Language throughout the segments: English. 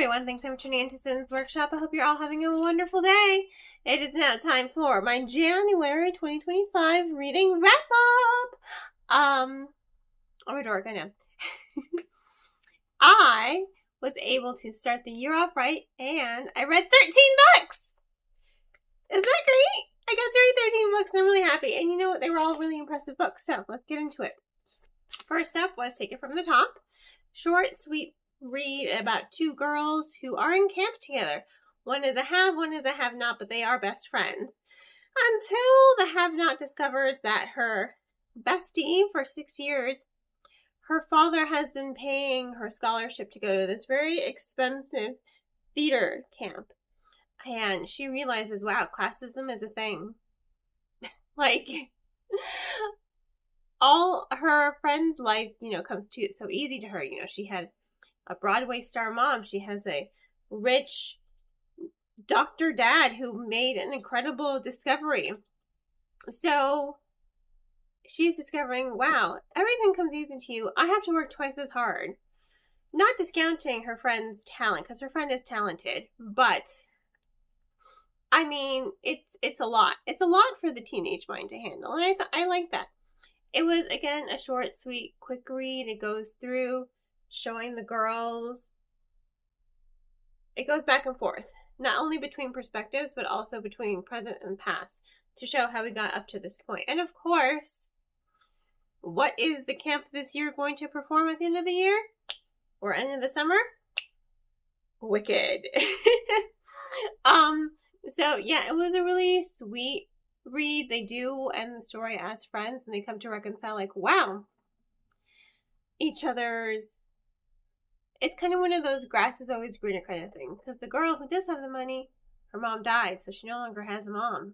everyone, thanks so much for tuning into Sims Workshop. I hope you're all having a wonderful day. It is now time for my January 2025 reading wrap-up. I'm a dork, I know. I was able to start the year off right, and I read 13 books! Isn't that great? I got to read 13 books, and I'm really happy. And you know what? They were all really impressive books, so let's get into it. First up was Take It From the Top. Short, sweet read about two girls who are in camp together. One is a have, one is a have-not, but they are best friends. Until the have-not discovers that her bestie for 6 years, her father has been paying her scholarship to go to this very expensive theater camp. And she realizes, wow, classism is a thing. Like, all her friend's life, comes to so easy to her. She had a Broadway star mom. She has a rich doctor dad who made an incredible discovery. So she's discovering, wow, everything comes easy to you. I have to work twice as hard. Not discounting her friend's talent, because her friend is talented, but I mean, it's a lot. It's a lot for the teenage mind to handle, and I like that. It was, again, a short, sweet, quick read. It goes through showing the girls. It goes back and forth, not only between perspectives, but also between present and past, to show how we got up to this point. And of course, what is the camp this year going to perform at the end of the year? Or end of the summer? Wicked. So yeah, it was a really sweet read. They do end the story as friends, and they come to reconcile, like, wow, each other's. It's kind of one of those grass is always greener kind of thing, because the girl who does have the money, her mom died, so she no longer has a mom.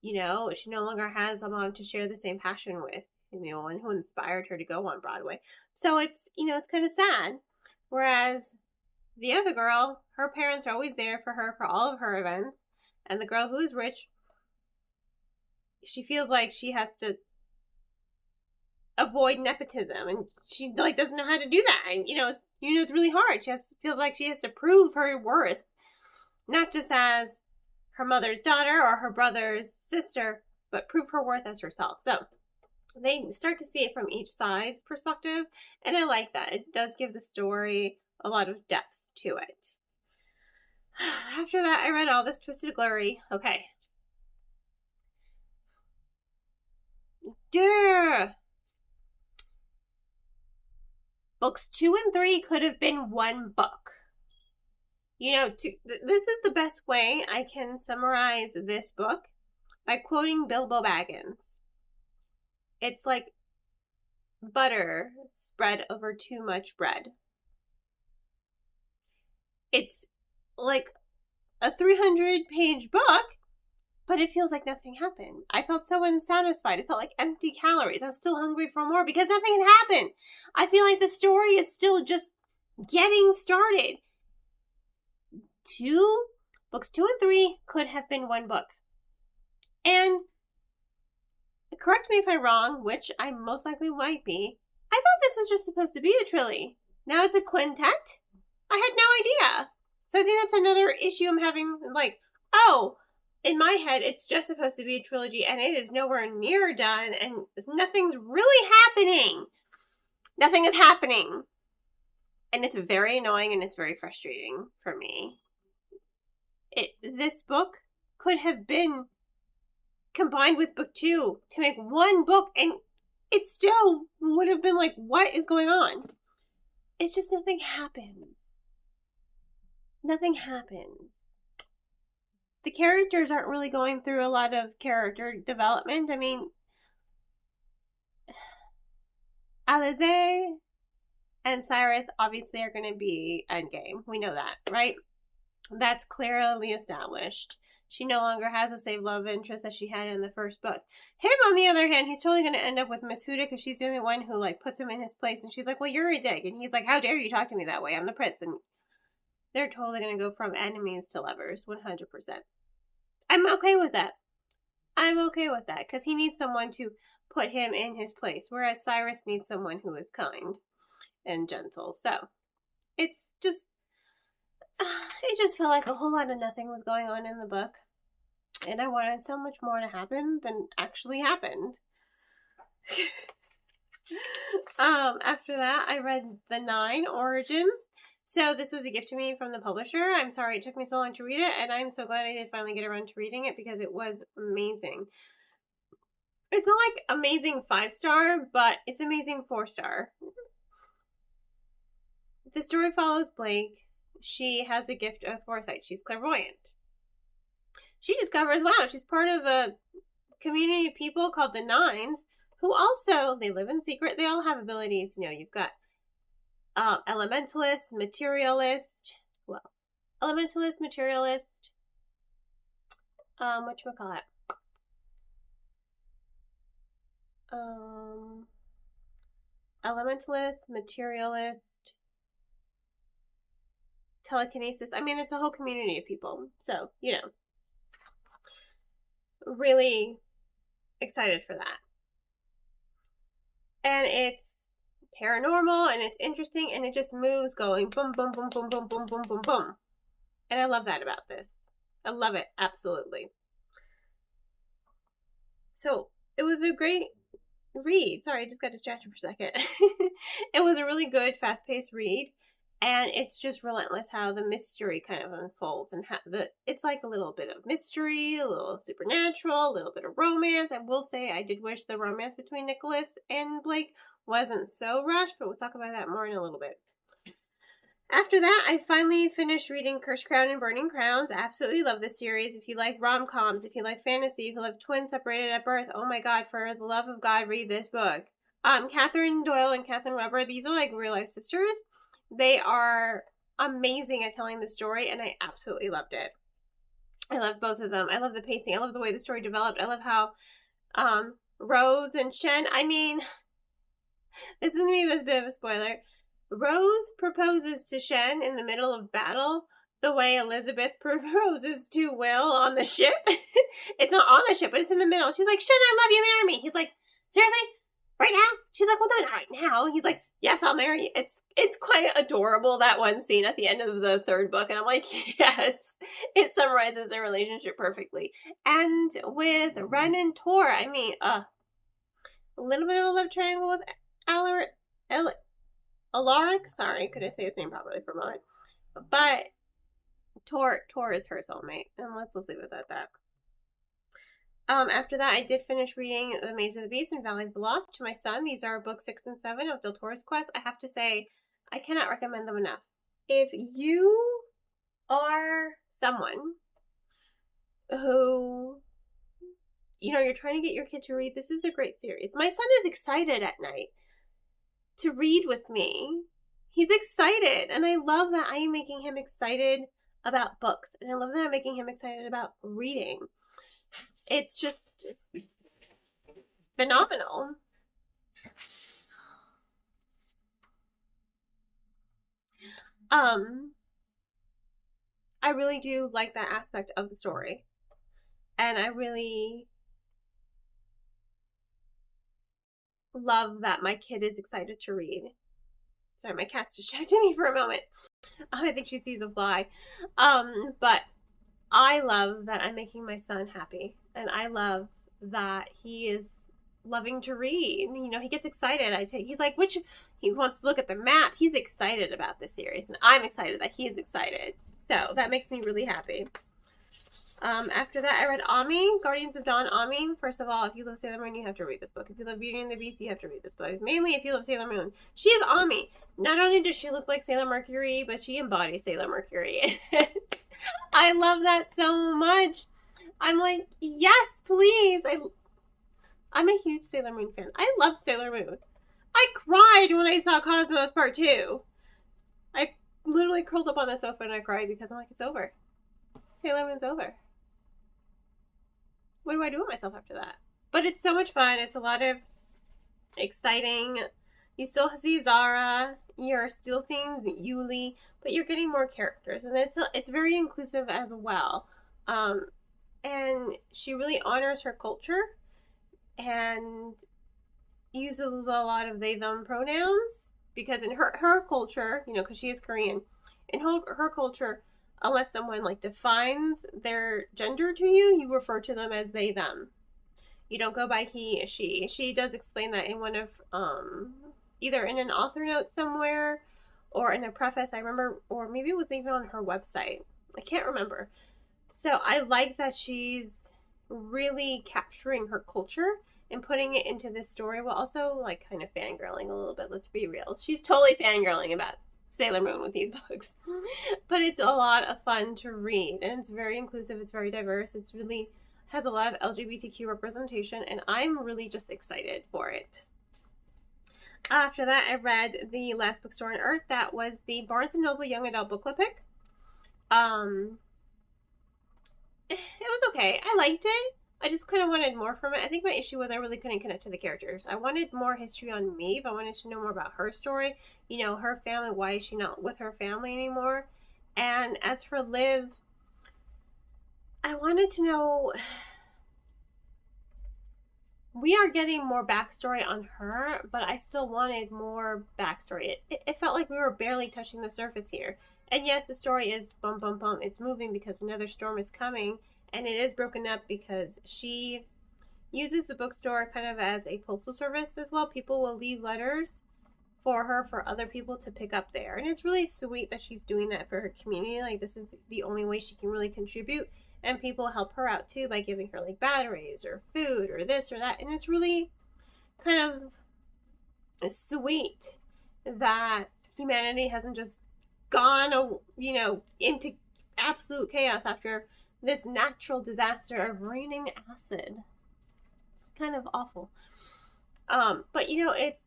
She no longer has a mom to share the same passion with, and who inspired her to go on Broadway. So it's, it's kind of sad. Whereas the other girl, her parents are always there for her for all of her events, and the girl who is rich, she feels like she has to avoid nepotism, and she doesn't know how to do that. And it's really hard. Feels like she has to prove her worth, not just as her mother's daughter or her brother's sister, but prove her worth as herself. So they start to see it from each side's perspective, and I like that. It does give the story a lot of depth to it. After that, I read All This Twisted Glory. Okay. Duh. Books 2 and 3 could have been one book. This is the best way I can summarize this book by quoting Bilbo Baggins. It's like butter spread over too much bread. It's like a 300-page book, but it feels like nothing happened. I felt so unsatisfied. It felt like empty calories. I was still hungry for more because nothing had happened. I feel like the story is still just getting started. Books 2 and 3 could have been one book. And correct me if I'm wrong, which I most likely might be. I thought this was just supposed to be a trilogy. Now it's a quintet? I had no idea. So I think that's another issue I'm having. Like, in my head, it's just supposed to be a trilogy, and it is nowhere near done, and nothing's really happening. Nothing is happening. And it's very annoying, and it's very frustrating for me. This book could have been combined with book 2 to make one book, and it still would have been like, what is going on? It's just nothing happens. Nothing happens. The characters aren't really going through a lot of character development. I mean, Alisaie and Cyrus obviously are going to be endgame. We know that, right? That's clearly established. She no longer has the same love interest that she had in the first book. Him, on the other hand, he's totally going to end up with Miss Huda, because she's the only one who, puts him in his place. And she's like, well, you're a dick. And he's like, how dare you talk to me that way? I'm the prince. And they're totally going to go from enemies to lovers, 100%. I'm okay with that. I'm okay with that, because he needs someone to put him in his place, whereas Cyrus needs someone who is kind and gentle. So it's just it just felt like a whole lot of nothing was going on in the book. And I wanted so much more to happen than actually happened. After that, I read The Nine Origins. So this was a gift to me from the publisher. I'm sorry it took me so long to read it, and I'm so glad I did finally get around to reading it because it was amazing. It's not like amazing 5-star, but it's amazing 4-star. The story follows Blake. She has a gift of foresight. She's clairvoyant. She discovers, wow, she's part of a community of people called the Nines, who also, they live in secret. They all have abilities. You know, you've got elementalist, materialist. Who else? Elementalist, materialist. Whatchamacallit? Elementalist, materialist, telekinesis. I mean, it's a whole community of people. So, you know, really excited for that. And it's paranormal and it's interesting and it just moves going boom, boom, boom, boom, boom, boom, boom, boom, boom. And I love that about this. I love it. Absolutely. So it was a great read. Sorry, I just got distracted for a second. It was a really good, fast-paced read. And it's just relentless how the mystery kind of unfolds and how it's like a little bit of mystery, a little supernatural, a little bit of romance. I will say I did wish the romance between Nicholas and Blake wasn't so rushed, but we'll talk about that more in a little bit. After that, I finally finished reading Cursed Crown and Burning Crowns. I absolutely love this series. If you like rom-coms, if you like fantasy, if you love twins separated at birth, oh my god, for the love of God, read this book. Catherine Doyle and Catherine Weber, these are like real-life sisters. They are amazing at telling the story, and I absolutely loved it. I love both of them. I love the pacing. I love the way the story developed. I love how Rose and Shen, I mean, this is maybe a bit of a spoiler. Rose proposes to Shen in the middle of battle the way Elizabeth proposes to Will on the ship. It's not on the ship, but it's in the middle. She's like, Shen, I love you, marry me. He's like, seriously? Right now? She's like, well, no, not right now. He's like, yes, I'll marry you. It's quite adorable, that one scene at the end of the third book. And I'm like, yes, it summarizes their relationship perfectly. And with Ren and Tor, I mean, a little bit of a love triangle with Alaric. Sorry, couldn't say his name properly for a moment. But Tor is her soulmate. And let's leave it at that. After that, I did finish reading The Maze of the Beast and Valley of the Lost to my son. These are books 6 and 7 of Del Toro's Quest. I have to say, I cannot recommend them enough. If you are someone who, you know, you're trying to get your kid to read, this is a great series. My son is excited at night to read with me. He's excited, and I love that I am making him excited about books, and I love that I'm making him excited about reading. It's just phenomenal. I really do like that aspect of the story. And I really love that my kid is excited to read. Sorry, my cat's distracted me for a moment. I think she sees a fly. But I love that I'm making my son happy. And I love that he is loving to read. You know, he gets excited. He's like, he wants to look at the map. He's excited about this series. And I'm excited that he's excited. So that makes me really happy. After that, I read Ami, Guardians of Dawn Ami. First of all, if you love Sailor Moon, you have to read this book. If you love Beauty and the Beast, you have to read this book. Mainly if you love Sailor Moon. She is Ami. Not only does she look like Sailor Mercury, but she embodies Sailor Mercury. I love that so much. I'm like, yes, please. I'm a huge Sailor Moon fan. I love Sailor Moon. I cried when I saw Cosmos Part 2. I literally curled up on the sofa and I cried because I'm like, it's over. Sailor Moon's over. What do I do with myself after that? But it's so much fun. It's a lot of exciting. You still see Zara. You're still seeing Yuli, but you're getting more characters, and it's very inclusive as well. And she really honors her culture and uses a lot of they them pronouns, because in her culture, you know, because she is Korean, In her culture, unless someone like defines their gender to you, you refer to them as they, them. You don't go by he, she. She does explain that in one of, either in an author note somewhere or in a preface, I remember, or maybe it was even on her website. I can't remember. So I like that she's really capturing her culture and putting it into this story while also like kind of fangirling a little bit. Let's be real. She's totally fangirling about Sailor Moon with these books. But it's a lot of fun to read, and it's very inclusive, it's very diverse, it's really has a lot of LGBTQ representation, and I'm really just excited for it. After that, I read The Last Bookstore on Earth. That was the Barnes & Noble Young Adult Book Club pick. It was okay. I liked it. I just kind of wanted more from it. I think my issue was I really couldn't connect to the characters. I wanted more history on Maeve. I wanted to know more about her story. You know, her family. Why is she not with her family anymore? And as for Liv, I wanted to know... We are getting more backstory on her, but I still wanted more backstory. It felt like we were barely touching the surface here. And yes, the story is bum bum bum. It's moving because another storm is coming, and it is broken up because she uses the bookstore kind of as a postal service as well. People will leave letters for her for other people to pick up there. And it's really sweet that she's doing that for her community. Like, this is the only way she can really contribute. And people help her out too by giving her like batteries or food or this or that. And it's really kind of sweet that humanity hasn't just gone, you know, into absolute chaos after this natural disaster of raining acid. It's kind of awful. But you know, it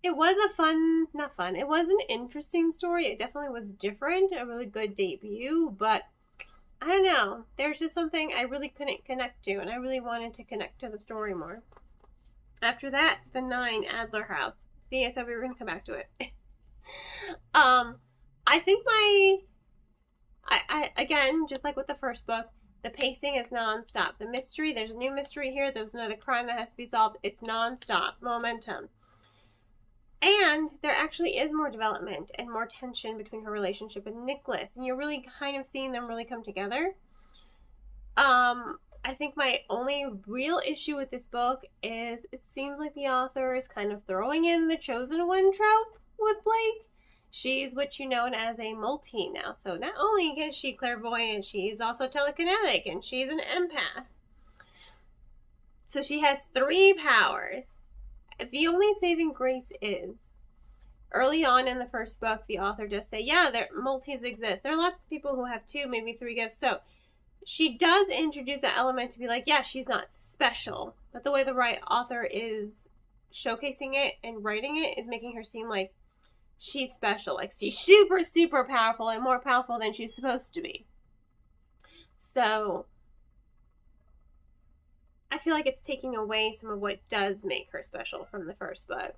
was a fun, not fun, it was an interesting story. It definitely was different, a really good debut, but I don't know. There's just something I really couldn't connect to, and I really wanted to connect to the story more. After that, The 9, Adler House. See, I said we were going to come back to it. I think I again, just like with the first book, the pacing is nonstop. The mystery, there's a new mystery here, there's another crime that has to be solved. It's nonstop momentum. And there actually is more development and more tension between her relationship with Nicholas. And you're really kind of seeing them really come together. I think my only real issue with this book is it seems like the author is kind of throwing in the chosen one trope with Blake. She's what you know as a multi now. So not only is she clairvoyant, she's also telekinetic and she's an empath. So she has 3 powers. The only saving grace is, early on in the first book, the author just say, yeah, multis exist. There are lots of people who have 2, maybe 3 gifts. So she does introduce that element to be like, yeah, she's not special. But the way the right author is showcasing it and writing it is making her seem like she's special. Like she's super, super powerful and more powerful than she's supposed to be. So I feel like it's taking away some of what does make her special from the first book.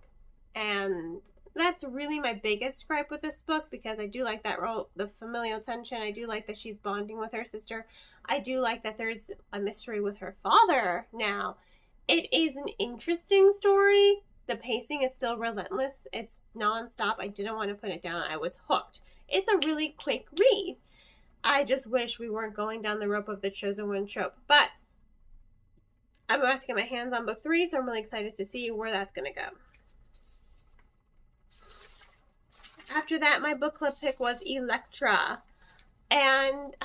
And that's really my biggest gripe with this book, because I do like that role, the familial tension. I do like that she's bonding with her sister. I do like that there's a mystery with her father now. It is an interesting story. The pacing is still relentless. It's nonstop. I didn't want to put it down. I was hooked. It's a really quick read. I just wish we weren't going down the rope of the chosen one trope. But I'm about to get my hands on book 3, so I'm really excited to see where that's going to go. After that, my book club pick was Elektra. And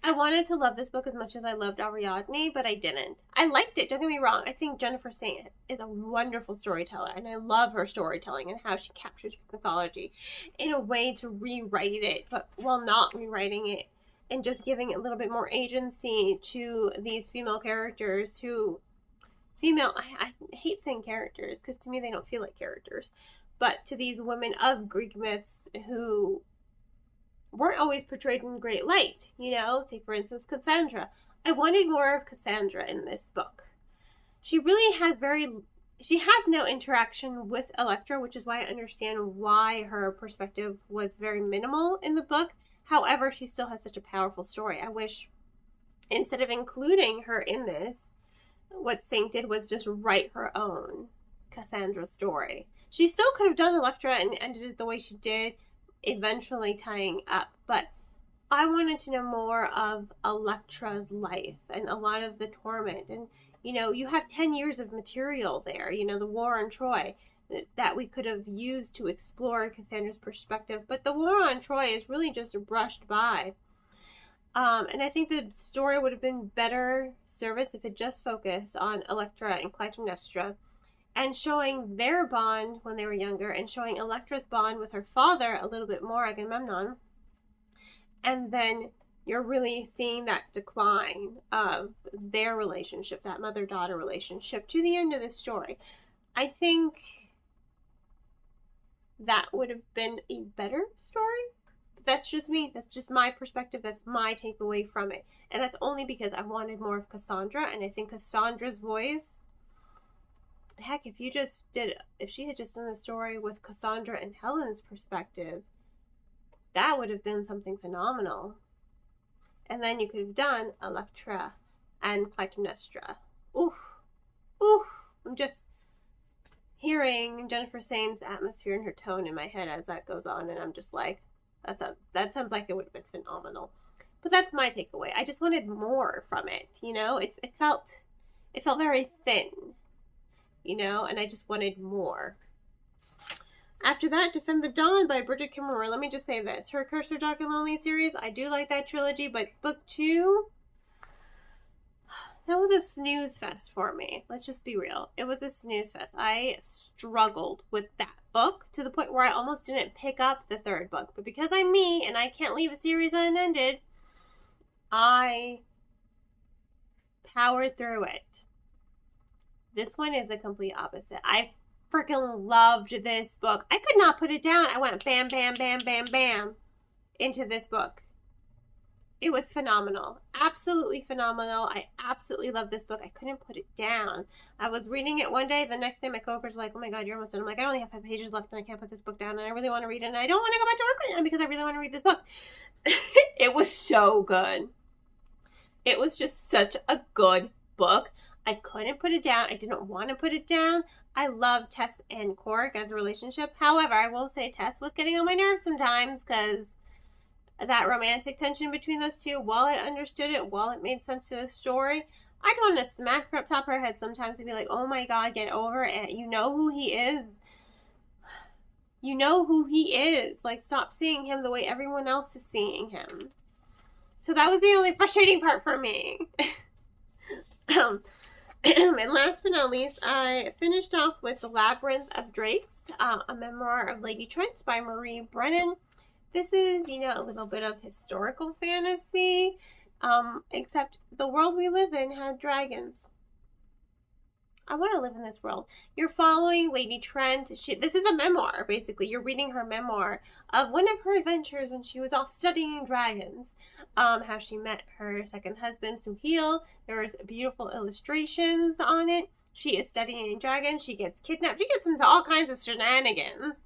I wanted to love this book as much as I loved Ariadne, but I didn't. I liked it, don't get me wrong. I think Jennifer Saint is a wonderful storyteller, and I love her storytelling and how she captures mythology in a way to rewrite it, but while not rewriting it, and just giving a little bit more agency to these female characters who... I hate saying characters, because to me they don't feel like characters. But to these women of Greek myths who weren't always portrayed in great light. You know, take for instance Cassandra. I wanted more of Cassandra in this book. She really has she has no interaction with Elektra, which is why I understand why her perspective was very minimal in the book. However, she still has such a powerful story. I wish, instead of including her in this, what Saint did was just write her own Cassandra story. She still could have done Elektra and ended it the way she did, eventually tying up. But I wanted to know more of Electra's life and a lot of the torment. And, you know, you have 10 years of material there, you know, the war on Troy that we could have used to explore Cassandra's perspective. But the war on Troy is really just brushed by. And I think the story would have been better service if it just focused on Electra and Clytemnestra and showing their bond when they were younger and showing Electra's bond with her father a little bit more, Agamemnon. And then you're really seeing that decline of their relationship, that mother-daughter relationship, to the end of the story. I think that would have been a better story. That's just me. That's just my perspective. That's my takeaway from it. And that's only because I wanted more of Cassandra. And I think Cassandra's voice, heck, if she had just done the story with Cassandra and Helen's perspective, that would have been something phenomenal. And then you could have done Electra and Clytemnestra. Oof. Oof. I'm just hearing Jennifer Sain's atmosphere and her tone in my head as that goes on, and I'm just like, that sounds like it would have been phenomenal. But that's my takeaway. I just wanted more from it, you know? It felt very thin, you know, and I just wanted more. After that, Defend the Dawn by Bridget Kimmerer. Let me just say this. Her Curse of Dark and Lonely series, I do like that trilogy, but book 2, that was a snooze fest for me. Let's just be real. It was a snooze fest. I struggled with that book to the point where I almost didn't pick up the 3rd book. But because I'm me and I can't leave a series unended, I powered through it. This one is the complete opposite. I freaking loved this book. I could not put it down. I went bam, bam, bam, bam, bam into this book. It was phenomenal. Absolutely phenomenal. I absolutely love this book. I couldn't put it down. I was reading it one day. The next day my coworkers were like, oh my God, you're almost done. I'm like, I only have 5 pages left and I can't put this book down and I really want to read it and I don't want to go back to work right now because I really want to read this book. It was so good. It was just such a good book. I couldn't put it down. I didn't want to put it down. I love Tess and Cork as a relationship. However, I will say Tess was getting on my nerves sometimes because that romantic tension between those two, while I understood it, while it made sense to the story, I'd want to smack her up top of her head sometimes and be like, oh my God, get over it. You know who he is. You know who he is. Like, stop seeing him the way everyone else is seeing him. So that was the only frustrating part for me. And last but not least, I finished off with The Labyrinth of Drakes, a memoir of Lady Trent by Marie Brennan. This is, you know, a little bit of historical fantasy, except the world we live in had dragons. I want to live in this world. You're following Lady Trent. This is a memoir, basically. You're reading her memoir of one of her adventures when she was off studying dragons. How she met her second husband, Suhail. There's beautiful illustrations on it. She is studying dragons. She gets kidnapped. She gets into all kinds of shenanigans.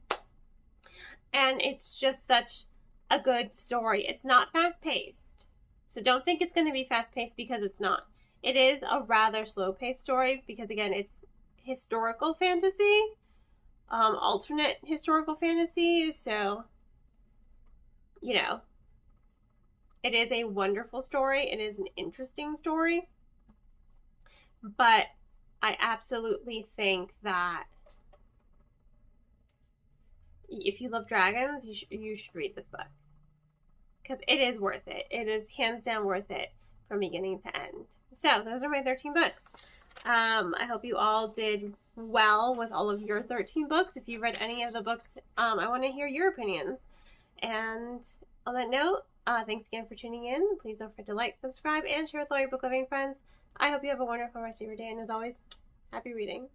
And it's just such a good story. It's not fast-paced. So don't think it's going to be fast-paced because it's not. It is a rather slow-paced story because, again, it's historical fantasy, alternate historical fantasy. So, you know, it is a wonderful story. It is an interesting story. But I absolutely think that if you love dragons, you should read this book. Because it is worth it. It is hands down worth it from beginning to end. So, those are my 13 books. I hope you all did well with all of your 13 books. If you read any of the books, I want to hear your opinions. And on that note, thanks again for tuning in. Please don't forget to like, subscribe, and share with all your book loving friends. I hope you have a wonderful rest of your day. And as always, happy reading.